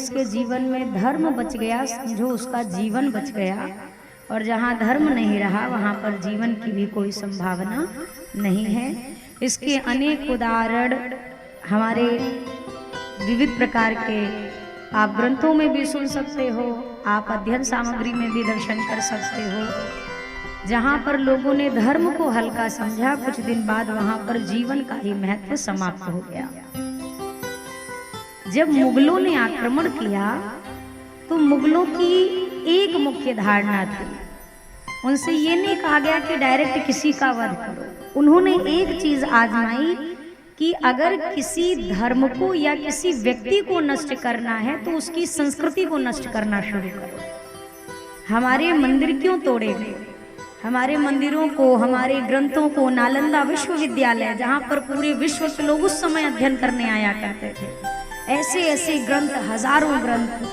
जिसके जीवन में धर्म बच गया, समझो उसका जीवन बच गया। और जहाँ धर्म नहीं रहा वहाँ पर जीवन की भी कोई संभावना नहीं है। इसके अनेक उदाहरण हमारे विविध प्रकार के आप ग्रंथों में भी सुन सकते हो, आप अध्ययन सामग्री में भी दर्शन कर सकते हो। जहाँ पर लोगों ने धर्म को हल्का समझा, कुछ दिन बाद वहाँ पर जीवन का ही महत्व समाप्त हो गया। जब मुगलों ने आक्रमण किया तो मुगलों की एक मुख्य धारणा थी, उनसे ये नहीं कहा गया कि डायरेक्ट किसी का वध करो। उन्होंने एक चीज आजमाई कि अगर किसी धर्म को या किसी व्यक्ति को नष्ट करना है तो उसकी संस्कृति को नष्ट करना शुरू करो। हमारे मंदिर क्यों तोड़े गए? हमारे मंदिरों को, हमारे ग्रंथों को, नालंदा विश्वविद्यालय जहाँ पर पूरे विश्व के लोग उस समय अध्ययन करने आया करते थे, ऐसे ऐसे ग्रंथ, हजारों ग्रंथ,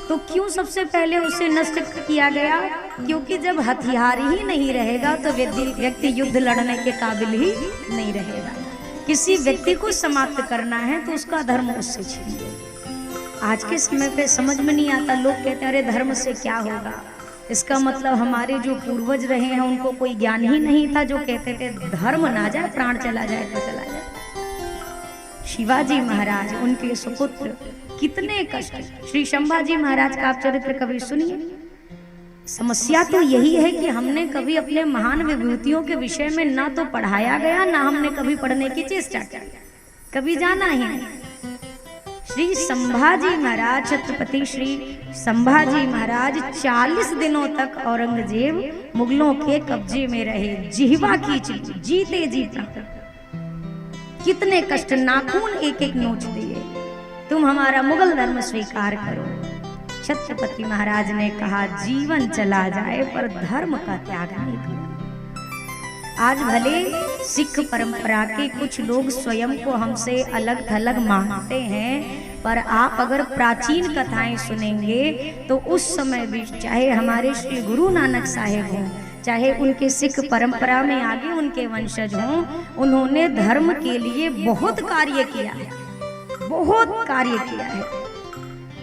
तो क्यों सबसे पहले उसे नष्ट किया गया? क्योंकि जब हथियार ही नहीं रहेगा तो व्यक्ति युद्ध लड़ने के काबिल ही नहीं रहेगा। किसी व्यक्ति को समाप्त करना है तो उसका धर्म उससे छीन लो। आज के समय पे समझ में नहीं आता, लोग कहते हैं अरे धर्म से क्या होगा। इसका मतलब हमारे जो पूर्वज रहे हैं उनको कोई ज्ञान ही नहीं था, जो कहते थे धर्म ना जाए, प्राण चला जाए तो चला जाए। शिवाजी महाराज, उनके सुपुत्र, कितने कष्ट। श्री संभाजी महाराज का आप चरित्र कभी सुनिए। समस्या तो यही है कि हमने कभी अपने महान विभूतियों के विषय में ना तो पढ़ाया गया, ना हमने कभी पढ़ने की चेष्टा की, कभी जाना ही नहीं। श्री संभाजी महाराज, छत्रपति श्री संभाजी महाराज 40 दिनों तक औरंगजेब मुगलों के कब्जे में रहे, जिह्वा खींच जीते जी प्राण, कितने कष्ट, नाखून एक एक नोच दिए, तुम हमारा मुगल धर्म स्वीकार करो। छत्रपति महाराज ने कहा जीवन चला जाए पर धर्म का त्याग नहीं किया। आज भले सिख परंपरा के कुछ लोग स्वयं को हमसे अलग थलग मानते हैं, पर आप अगर प्राचीन कथाएं सुनेंगे तो उस समय भी, चाहे हमारे श्री गुरु नानक साहेब हों, चाहे उनके सिख परंपरा में आगे उनके वंशज हों, उन्होंने धर्म के लिए बहुत कार्य किया है, बहुत कार्य किया है।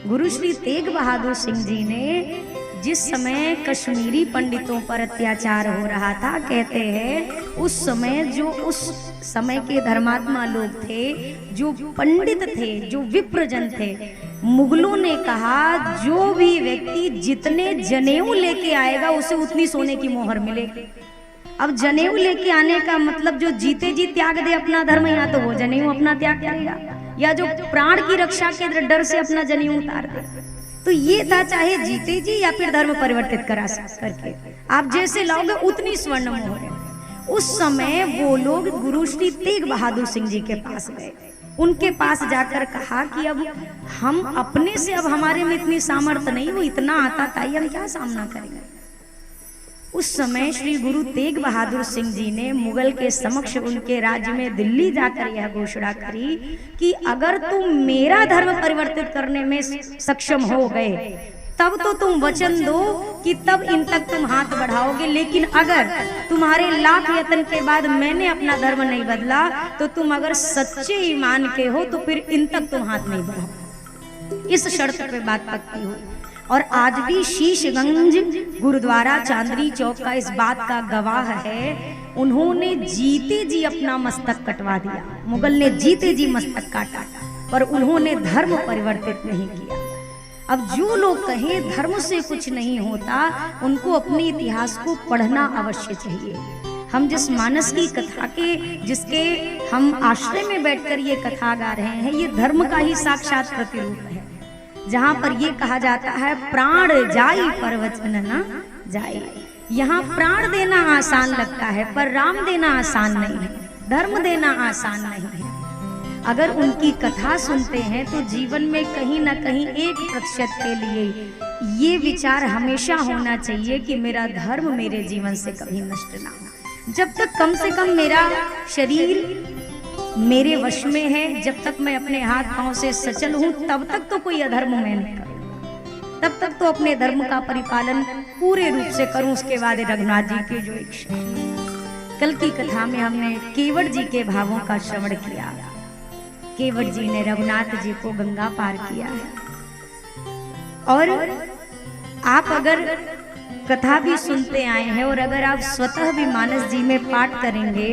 गुरु श्री तेग बहादुर सिंह जी ने जिस समय कश्मीरी पंडितों पर अत्याचार हो रहा था, कहते हैं उस समय जो उस समय के धर्मात्मा लोग थे, जो पंडित थे, जो विप्रजन थे, मुगलों ने कहा जो भी व्यक्ति जितने जनेऊ लेके आएगा उसे उतनी सोने की मोहर मिलेगी। अब जनेऊ लेके आने का मतलब जो जीते जी त्याग दे अपना धर्म, या तो वो जनेऊ अपना त्याग करेगा, या जो प्राण की रक्षा के डर से अपना जनेऊ उतार दे। तो ये था, चाहे जीते जी या फिर धर्म परिवर्तित करा करके आप जैसे लाओगे उतनी स्वर्ण मोहर। उस समय वो लोग गुरु श्री तेग बहादुर सिंह जी के पास गए, उनके पास जाकर कहा कि अब हम अपने से, अब हमारे में इतनी सामर्थ्य नहीं, वो इतना आता था, हम क्या सामना करेंगे। उस समय श्री गुरु तेग बहादुर सिंह जी ने मुगल के समक्ष उनके राज्य में दिल्ली जाकर यह घोषणा करी कि अगर तुम मेरा धर्म परिवर्तित करने में सक्षम हो गए तब तो तुम वचन दो कि तब इन तक तुम हाथ बढ़ाओगे, लेकिन अगर तुम्हारे लाख यत्न के बाद मैंने अपना धर्म नहीं बदला तो तुम अगर सच्चे ईमान के हो तो फिर इन तक तुम हाथ नहीं बढ़ाओ। इस शर्त पे बात पक्की हुई। और आज भी शीशगंज गुरुद्वारा चांदनी चौक का इस बात का गवाह है। उन्होंने जीते जी अपना मस्तक कटवा दिया, मुगल ने जीते जी मस्तक काटा, पर उन्होंने धर्म परिवर्तित नहीं किया। अब जो लोग कहें धर्म से कुछ नहीं होता, उनको अपने इतिहास को पढ़ना अवश्य चाहिए। हम जिस मानस की कथा के, जिसके हम आश्रय में बैठकर ये कथा गा रहे हैं, ये धर्म का ही साक्षात प्रतिरूप है, जहाँ पर ये कहा जाता है प्राण जाई पर वचन ना जाए। यहाँ प्राण देना आसान लगता है पर राम देना आसान नहीं है, धर्म देना आसान नहीं है। अगर उनकी कथा सुनते हैं तो जीवन में कहीं ना कहीं 1% के लिए ये विचार हमेशा होना चाहिए कि मेरा धर्म मेरे जीवन से कभी नष्ट ना हो। जब तक कम से कम मेरा शरीर मेरे वश में है, जब तक मैं अपने हाथ पांव से सचल हूं, तब तक तो कोई अधर्म मैं नहीं करूंगा, तब तक तो अपने धर्म का परिपालन पूरे रूप से करूं। उसके बाद रघुनाथ जी के जो एक कल की कथा में हमने केवट जी के भावों का श्रवण किया। केवट जी ने रघुनाथ जी को गंगा पार किया है। और आप अगर कथा भी सुनते आए हैं और अगर आप स्वतः भी मानस जी में पाठ करेंगे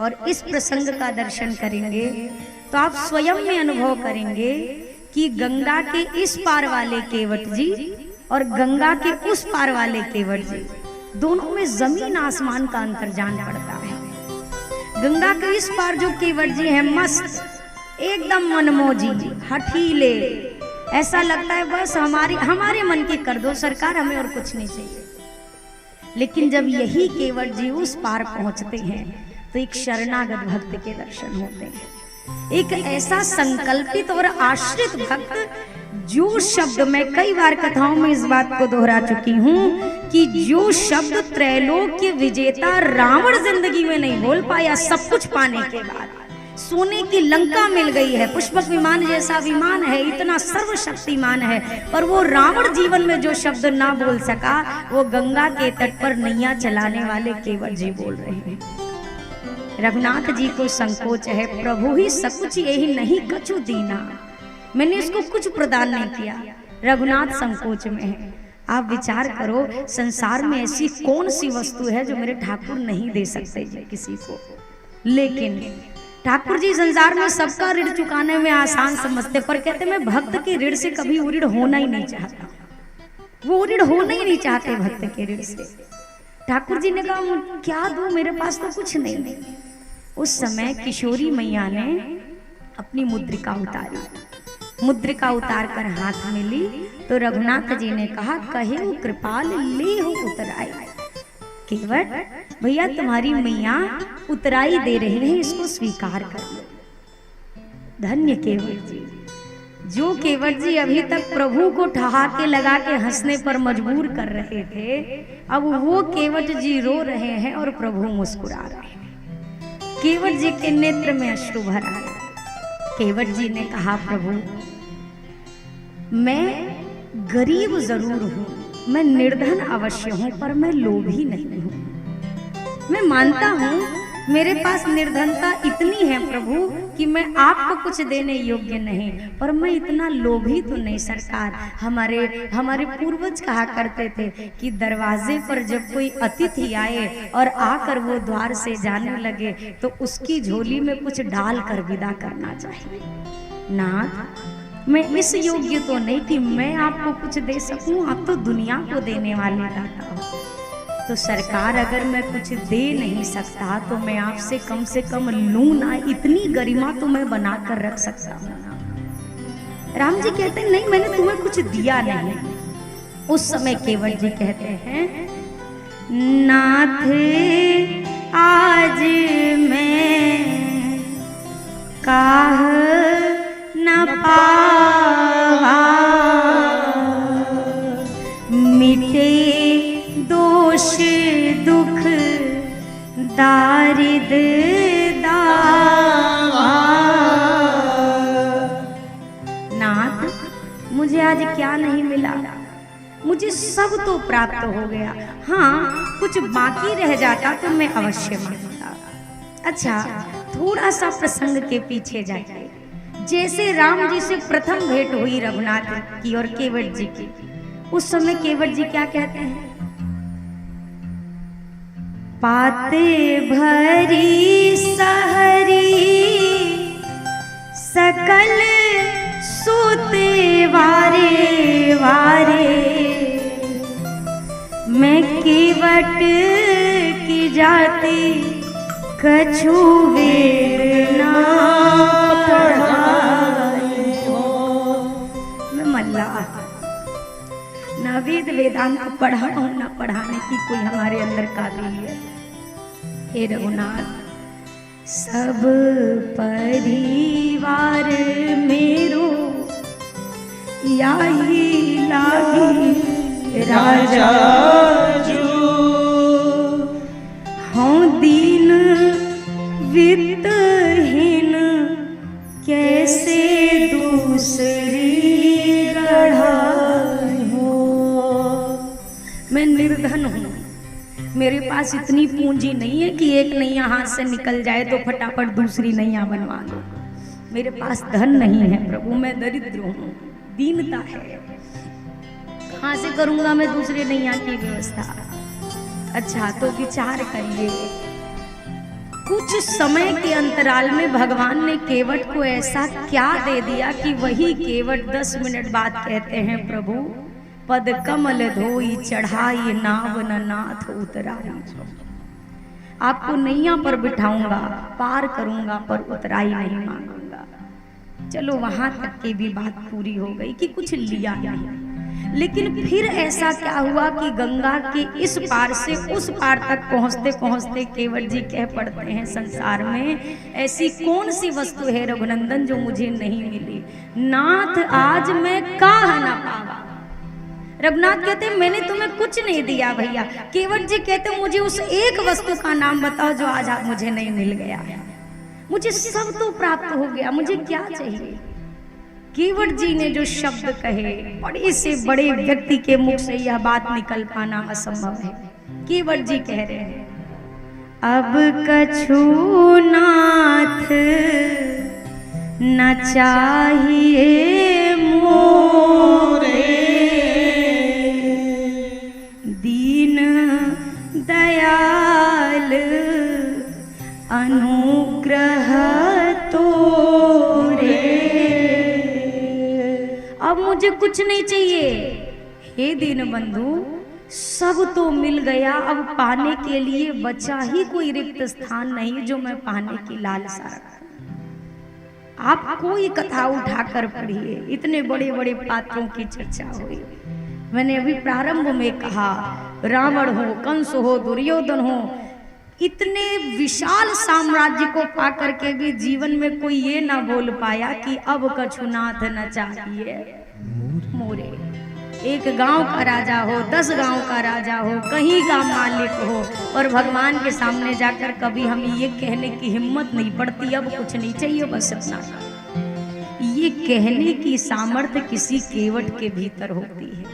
और इस प्रसंग का दर्शन करेंगे तो आप स्वयं में अनुभव करेंगे कि गंगा के इस पार वाले केवट जी और गंगा के उस पार वाले केवट जी, दोनों में जमीन आसमान का अंतर जान पड़ता है। गंगा के इस पार जो केवट जी हैं मस्त, एकदम मनमोजी, हठीले, ऐसा लगता है बस हमारे मन की कर दो सरकार, हमें और कुछ नहीं चाहिए। लेकिन जब यही केवट जी उस पार पहुंचते हैं तो एक शरणागत भक्त के दर्शन होते हैं। एक ऐसा संकल्पित और आश्रित भक्त जो शब्द, मैं कई बार कथाओं में इस बात को दोहरा चुकी हूँ कि जो शब्द त्रैलोक्य विजेता रावण जिंदगी में नहीं बोल पाया, सब कुछ पाने के बाद सोने की लंका मिल गई है, पुष्पक विमान जैसा विमान है, इतना सर्वशक्तिमान है, पर वो रावण जीवन में जो शब्द ना बोल सका वो गंगा के तट पर नैया चलाने वाले केवट जी बोल रहे हैं। रघुनाथ जी को संकोच है, प्रभु ही सकुच यही नहीं कछु दीना, मैंने इसको कुछ प्रदान नहीं किया। रघुनाथ संकोच में है। आप विचार करो, संसार में ऐसी कौन सी वस्तु है जो मेरे ठाकुर नहीं दे सकते किसी को। लेकिन ठाकुर जी संसार में सबका ऋण चुकाने में आसान समझते, पर कहते मैं भक्त के ऋण से कभी वो ऋण होना ही नहीं चाहता, वो ऋण होना ही नहीं चाहते भक्त के ऋण से। ठाकुर जी ने कहा क्या दूं, मेरे पास तो कुछ नहीं। उस समय किशोरी मैया ने अपनी मुद्रिका उतारी, मुद्रिका उतार कर हाथ में ली तो रघुनाथ जी ने कहा कहे वो कृपाल ले हो उतराई। केवट भैया तुम्हारी मैया उतराई दे रही है, इसको स्वीकार कर लो। धन्य केवट जी, जो केवट जी अभी तक प्रभु को ठहाके लगा के हंसने पर मजबूर कर रहे थे, अब वो केवट जी रो रहे हैं और प्रभु मुस्कुरा रहे हैं। केवट जी के नेत्र में अश्रु भर आया। केवट जी ने कहा प्रभु मैं गरीब जरूर हूं, मैं निर्धन अवश्य हूं, पर मैं लोभी नहीं हूं। मैं मानता हूं मेरे पास निर्धनता इतनी है प्रभु कि मैं आपको कुछ देने योग्य नहीं, पर मैं इतना लोभी तो नहीं सरकार। हमारे पूर्वज कहा करते थे कि दरवाजे पर जब कोई अतिथि आए और आकर वो द्वार से जाने लगे तो उसकी झोली में कुछ डाल कर विदा करना चाहिए। नाथ मैं इस योग्य तो नहीं कि मैं आपको कुछ दे सकूं, आप तो दुनिया को देने वाले दाता हो। तो सरकार अगर मैं कुछ दे नहीं सकता तो मैं आपसे कम लूं ना, इतनी गरिमा तो मैं बना कर रख सकता हूं ना। राम जी कहते हैं नहीं मैंने तुम्हें कुछ दिया नहीं। उस समय केवट जी कहते हैं नाथ आज मैं काह न पावा, मिटे दोष दुख दारिद दावा। नाथ मुझे आज क्या नहीं मिला, मुझे सब तो प्राप्त हो गया। हाँ कुछ बाकी रह जाता तो मैं अवश्य मांगता। अच्छा थोड़ा सा प्रसंग के पीछे जाके, जैसे राम जी से प्रथम भेंट हुई रघुनाथ की और केवट जी की, उस समय केवट जी क्या कहते हैं? पाते भरी सहरी सकल सूते वारे वारे, मैं केवट की जाति कछु वेद ना पढ़ाई हो। मैं मल्लाह, ना वेद वेदांत पढ़ा और ना पढ़ाने की कोई हमारे अंदर काबिलियत। हे रघुनाथ सब परिवार मेरो याही लागी राजा जो, हूँ दीन वित्तहीन कैसे दूसरी गढ़ाई हो। मैं निर्धन हूँ, मेरे पास इतनी पूंजी नहीं है कि एक नैया हाथ से निकल जाए तो फटाफट दूसरी नैया बनवा दो। मेरे पास धन नहीं है प्रभु, मैं दरिद्र हूँ, दीनता है। कहाँ से करूंगा मैं दूसरे नैया की व्यवस्था। अच्छा तो विचार करिए, कुछ समय के अंतराल में भगवान ने केवट को ऐसा क्या दे दिया कि वही केवट 10 मिनट बाद कहते हैं प्रभु पद कमल धोई चढ़ाई नाव न नाथ उतराई। आपको नैया पर बिठाऊंगा, पार करूंगा, पर उतराई नहीं मांगूंगा। चलो वहां तक की भी बात पूरी हो गई कि कुछ लिया नहीं। लेकिन फिर ऐसा क्या हुआ कि गंगा के इस पार से उस पार तक पहुंचते पहुंचते केवट जी कह पड़ते हैं संसार में ऐसी कौन सी वस्तु है रघुनंदन जो मुझे नहीं मिली। नाथ आज मैं कहाँ ना पावा। रघुनाथ कहते मैंने तुम्हें कुछ नहीं दिया भैया। केवट जी कहते मुझे उस एक वस्तु का नाम बताओ जो आज आप मुझे नहीं मिल गया। मुझे सब तो प्राप्त हो गया, मुझे क्या चाहिए। केवट जी ने जो शब्द कहे, बड़े से बड़े व्यक्ति के मुख से यह बात निकल पाना असंभव है। केवट जी कह रहे हैं अब कछु नाथ न चाहिए मोरे, दीन दयाल अनुग्रह तोरे। अब मुझे कुछ नहीं चाहिए हे दीन बंधु, सब तो मिल गया। अब पाने के लिए बचा ही कोई रिक्त स्थान नहीं जो मैं पाने की लालसा रखूं। आप कोई कथा उठाकर पढ़िए, इतने बड़े बड़े पात्रों की चर्चा हुई। मैंने अभी प्रारंभ में कहा रावण हो, कंस हो, दुर्योधन हो, इतने विशाल साम्राज्य को पाकर के भी जीवन में कोई ये ना बोल पाया कि अब कछु नाथ न चाहिए मोरे। एक गांव का राजा हो, 10 गांव का राजा हो, कहीं का मालिक हो, और भगवान के सामने जाकर कभी हमें ये कहने की हिम्मत नहीं पड़ती अब कुछ नहीं चाहिए बस अपना। ये कहने की सामर्थ्य किसी केवट के भीतर होती है,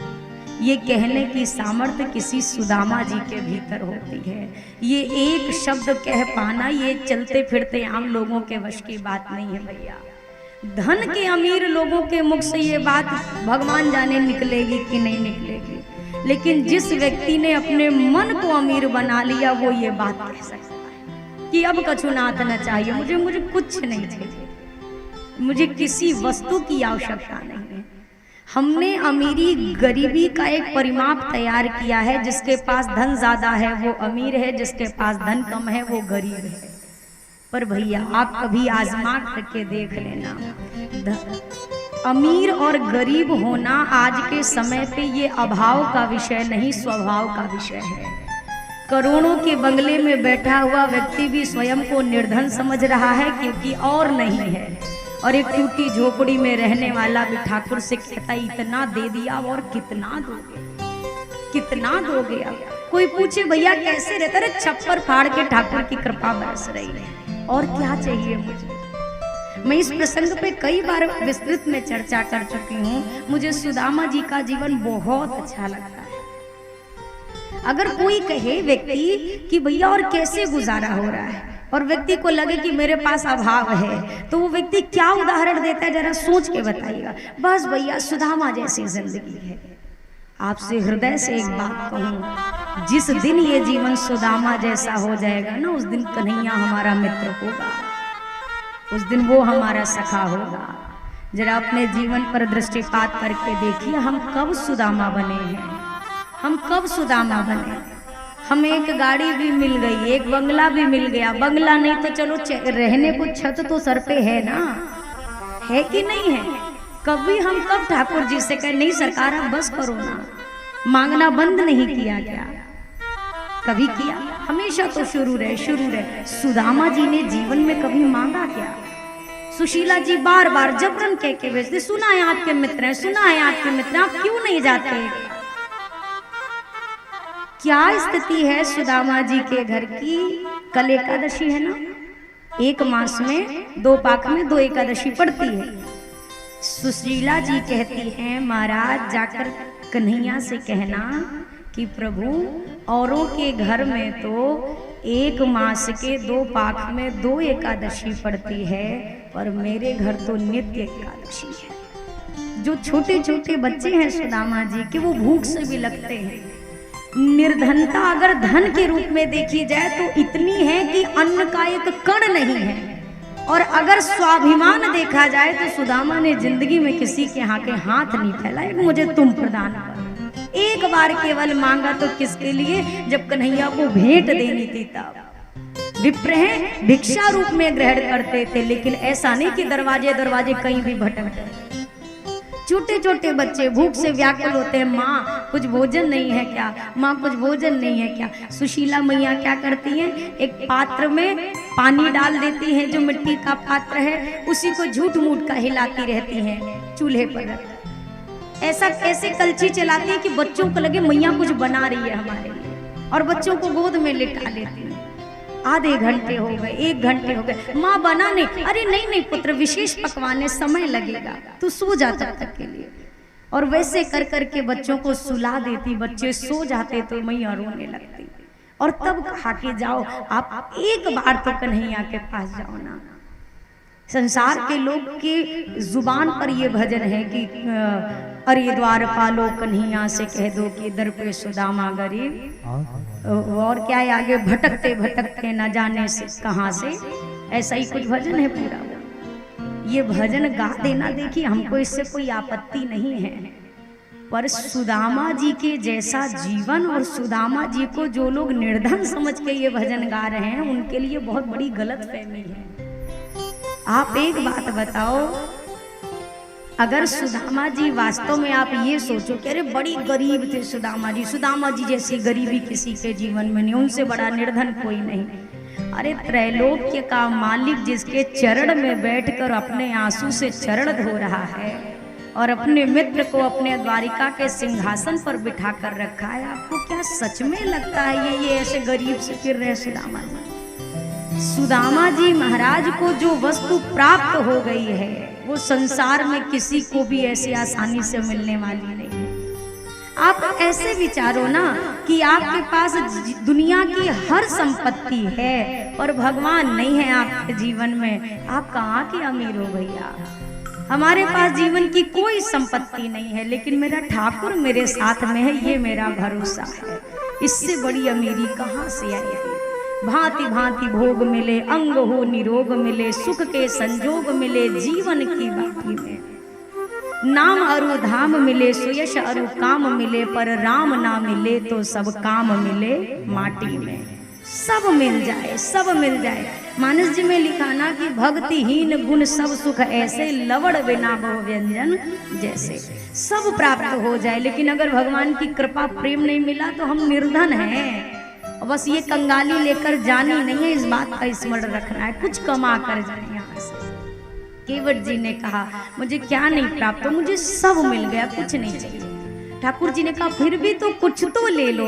ये कहने की सामर्थ्य किसी सुदामा जी के भीतर होती है। ये एक शब्द कह पाना ये चलते फिरते आम लोगों के वश की बात नहीं है भैया। धन के अमीर लोगों के मुख से ये बात भगवान जाने निकलेगी कि नहीं निकलेगी, लेकिन जिस व्यक्ति ने अपने मन को अमीर बना लिया वो ये बात कह सकता है कि अब कछु नाथ न चाहिए, मुझे कुछ नहीं चाहिए, मुझे किसी वस्तु की आवश्यकता नहीं है। हमने अमीरी गरीबी का एक परिमाप तैयार किया है, जिसके पास धन ज्यादा है वो अमीर है, जिसके पास धन कम है वो गरीब है। पर भैया आप कभी आजमा करके देख लेना, अमीर और गरीब होना आज के समय पे ये अभाव का विषय नहीं, स्वभाव का विषय है। करोड़ों के बंगले में बैठा हुआ व्यक्ति भी स्वयं को निर्धन समझ रहा है क्योंकि और नहीं है, और एक टूटी झोपड़ी में रहने वाला भी ठाकुर से कहता इतना दे दिया और कितना दोगे, कितना दोगे। कोई पूछे भैया कैसे रहता, अरे छप्पर फाड़ के ठाकुर की कृपा बरस रही है, और क्या चाहिए मुझे। मैं इस प्रसंग पे कई बार विस्तृत में चर्चा कर चुकी हूँ। मुझे सुदामा जी का जीवन बहुत अच्छा लगता है। अगर कोई कहे व्यक्ति कि भैया और कैसे गुजारा हो रहा है, और व्यक्ति को लगे कि मेरे पास अभाव है, तो वो व्यक्ति क्या उदाहरण देता है जरा सोच के बताइएगा। बस भैया सुदामा जैसी जिंदगी है। आपसे हृदय से एक बात कहूँ, जिस दिन ये जीवन सुदामा जैसा हो जाएगा ना, उस दिन कन्हैया हमारा मित्र होगा, उस दिन वो हमारा सखा होगा। जरा अपने जीवन पर दृष्टिपात करके देखिए, हम कब सुदामा बने हैं, हम कब सुदामा बने। हमें एक गाड़ी भी मिल गई, एक बंगला भी मिल गया, बंगला नहीं तो चलो रहने को छत तो सर पे है ना, है कि नहीं है। कभी हम कब ठाकुर जी से कहे नहीं सरकार आप बस करो ना, मांगना बंद नहीं किया गया, कभी किया, हमेशा तो शुरू रहे। सुदामा जी ने जीवन में कभी मांगा क्या। सुशीला जी बार बार जबरन कह के भेजते, सुना है आपके मित्र हैं, सुना है आपके मित्र, आप क्यों नहीं जाते। क्या स्थिति है सुदामा जी के घर की। कल एकादशी है ना, एक मास में 2 पाक में 2 एकादशी पड़ती है। सुशीला जी कहती हैं महाराज जाकर कन्हैया से कहना कि प्रभु औरों के घर में तो 1 मास के 2 पाक में 2 एकादशी पड़ती है, पर मेरे घर तो नित्य एकादशी है। जो छोटे छोटे बच्चे हैं सुदामा जी के, वो भूख से भी लगते हैं। निर्धनता अगर धन के रूप में देखी जाए तो इतनी है कि अन्न का एक कण नहीं है, और अगर स्वाभिमान देखा जाए तो सुदामा ने जिंदगी में किसी के यहाँ के हाथ नहीं फैलाए, मुझे तुम प्रदान करो। एक बार केवल मांगा तो किसके लिए, जब कन्हैया को भेंट देनी थी तब। विप्रह भिक्षा रूप में ग्रहण करते थे, लेकिन ऐसा नहीं कि दरवाजे दरवाजे कहीं भी भटकते। छोटे छोटे बच्चे भूख से व्याकुल होते हैं, माँ कुछ भोजन नहीं है क्या, माँ कुछ भोजन नहीं है क्या। सुशीला मैया क्या करती हैं, एक पात्र में पानी डाल देती हैं, जो मिट्टी का पात्र है, उसी को झूठ मूठ का हिलाती रहती हैं चूल्हे पर। ऐसा कैसे कलछी चलाती है कि बच्चों को लगे मैया कुछ बना रही है हमारे लिए, और बच्चों को गोद में लिटा लेती है। आधे घंटे हो गए, 1 घंटे हो गए, माँ बना नहीं, अरे नहीं नहीं पुत्र, विशेष पकवान है, समय लगेगा, तू सो जा तब तक के लिए। और वैसे कर करके बच्चों को सुला देती, बच्चे सो जाते तो मैया रोने लगती, और तब कहा कि जाओ आप एक बार तो कन्हैया के पास जाओ ना। संसार के लोग की जुबान पर ये भजन है कि अरे द्वारपालो कन्हैया से कह दो कि दर पे सुदामा गरीब, और क्या है आगे, भटकते भटकते न जाने से कहां से, ऐसा ही कुछ भजन है पूरा। ये भजन गा देना, देखिए हमको इससे कोई आपत्ति नहीं है, पर सुदामा जी के जैसा जीवन और सुदामा जी को जो लोग निर्धन समझ के ये भजन गा रहे हैं, उनके लिए बहुत बड़ी गलतफहमी है। आप एक बात बताओ, अगर सुदामा जी वास्तव में आप ये सोचो कि अरे बड़ी गरीब थे सुदामा जी जैसी गरीबी किसी के जीवन में नहीं, उनसे बड़ा निर्धन कोई नहीं। अरे त्रैलोक्य का मालिक जिसके चरण में बैठकर अपने आंसू से चरण धो रहा है, और अपने मित्र को अपने द्वारिका के सिंहासन पर बिठा कर रखा है, आपको क्या सच में लगता है ये ऐसे गरीब से फिर रहे सुदामा जी? सुदामा जी महाराज को जो वस्तु प्राप्त हो गई है, वो संसार में किसी को भी ऐसी आसानी से मिलने वाली नहीं है। आप ऐसे विचारो ना कि आपके पास दुनिया की हर संपत्ति है, पर भगवान नहीं है आपके जीवन में, आप कहाँ के अमीर हो भैया। हमारे पास जीवन की कोई संपत्ति नहीं है, लेकिन मेरा ठाकुर मेरे साथ में है, ये मेरा भरोसा है। इससे बड़ी अमीरी कहाँ से आएगी। भांति भांति भोग मिले, अंग हो निरोग मिले, सुख के संजोग मिले जीवन की बाती में। नाम अरु धाम मिले, सुयश अरु काम मिले, पर राम ना मिले तो सब काम मिले माटी में। सब मिल जाए, सब मिल जाए। मानस जी में लिखा ना कि भक्तिहीन गुण सब सुख ऐसे, लवड़ बिना बहु व्यंजन जैसे। सब प्राप्त हो जाए, लेकिन अगर भगवान की कृपा प्रेम नहीं मिला तो हम निर्धन हैं। बस ये कंगाली लेकर जानी नहीं है, इस बात का स्मरण रखना है, कुछ कमा कर जाए यहाँ से। केवट जी ने कहा मुझे क्या नहीं प्राप्त, मुझे सब मिल गया, कुछ नहीं चाहिए। ठाकुर जी ने कहा फिर भी तो कुछ तो ले लो।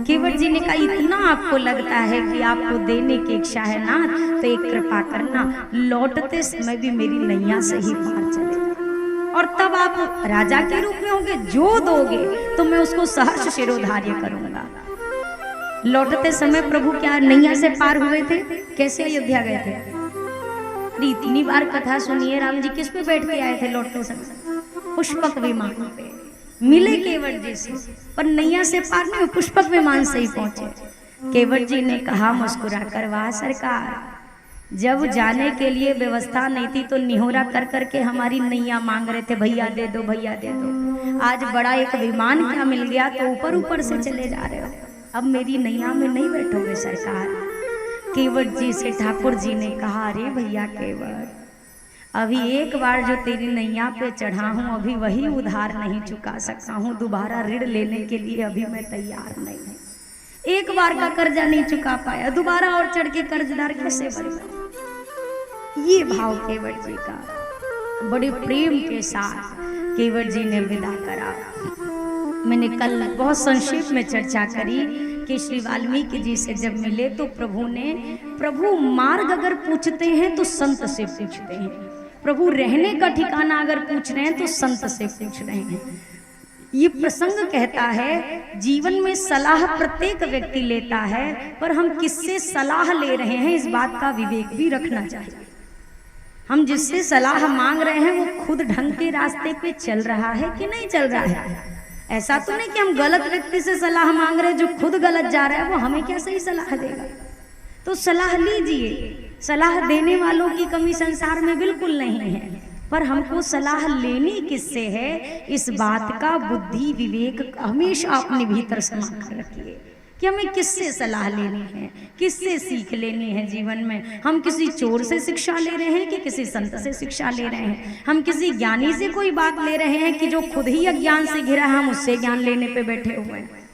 केवट जी ने कहा इतना आपको लगता है कि आपको देने की इच्छा है ना, तो एक कृपा करना, लौटते समय भी मेरी नैया से ही पार चलेगा, और तब आप राजा के रूप में होंगे, जो दोगे तो मैं उसको सहर्ष शिरोधार्य करूंगा। लौटते समय प्रभु क्या नैया से पार हुए थे? कैसे अयोध्या गए थे? इतनी बार कथा सुनिए, राम जी किस पे बैठ के आए थे लौटते समय? पुष्पक विमान पे मिले केवट जी से, पर नैया से पार नहीं, पुष्पक विमान से ही पहुंचे। केवट जी ने कहा मुस्कुरा कर, वाह सरकार, जब जाने के लिए व्यवस्था नहीं थी तो निहोरा कर करके हमारी नैया मांग रहे थे, भैया दे दो, भैया दे दो। आज बड़ा एक विमान क्या मिल गया तो ऊपर ऊपर से चले जा रहे हो, अब मेरी नैया में नहीं बैठोगे सरकार। केवट जी से ठाकुर जी ने कहा, अरे भैया केवट, अभी एक बार जो तेरी नैया पे चढ़ा हूँ, अभी वही उधार नहीं चुका सकता हूँ, दोबारा ऋण लेने के लिए अभी मैं तैयार नहीं हूँ। एक बार का कर्जा नहीं चुका पाया, दोबारा और चढ़ के कर्जदार कैसे बनेगा? ये भाव केवट जी का बड़े प्रेम के साथ केवट जी ने विदा करा। मैंने कल बहुत संक्षेप में चर्चा करी कि श्री वाल्मीकि जी से जब मिले तो प्रभु मार्ग अगर पूछते हैं तो संत से पूछते हैं, प्रभु रहने का ठिकाना अगर पूछ रहे हैं तो संत से पूछ रहे हैं। ये प्रसंग कहता है जीवन में सलाह प्रत्येक व्यक्ति लेता है, पर हम किससे सलाह ले रहे हैं इस बात का विवेक भी रखना चाहिए। हम जिससे सलाह मांग रहे हैं वो खुद ढंग के रास्ते पे चल रहा है कि नहीं चल रहा है। ऐसा तो नहीं कि हम गलत व्यक्ति से सलाह मांग रहे हैं, जो खुद गलत जा रहा है वो हमें क्या सही सलाह देगा। तो सलाह लीजिए, सलाह देने वालों की कमी संसार में बिल्कुल नहीं है, पर हमको सलाह लेनी किससे है, इस बात का बुद्धि विवेक हमेशा अपने भीतर समा कर रखिए कि हमें किससे सलाह लेनी है, किससे सीख लेनी है जीवन में। हम किसी चोर से शिक्षा ले रहे हैं कि किसी संत से शिक्षा ले रहे हैं, हम किसी ज्ञानी से कोई बात ले रहे हैं कि जो खुद ही अज्ञान से घिरा है हम उससे ज्ञान लेने पे बैठे हुए हैं।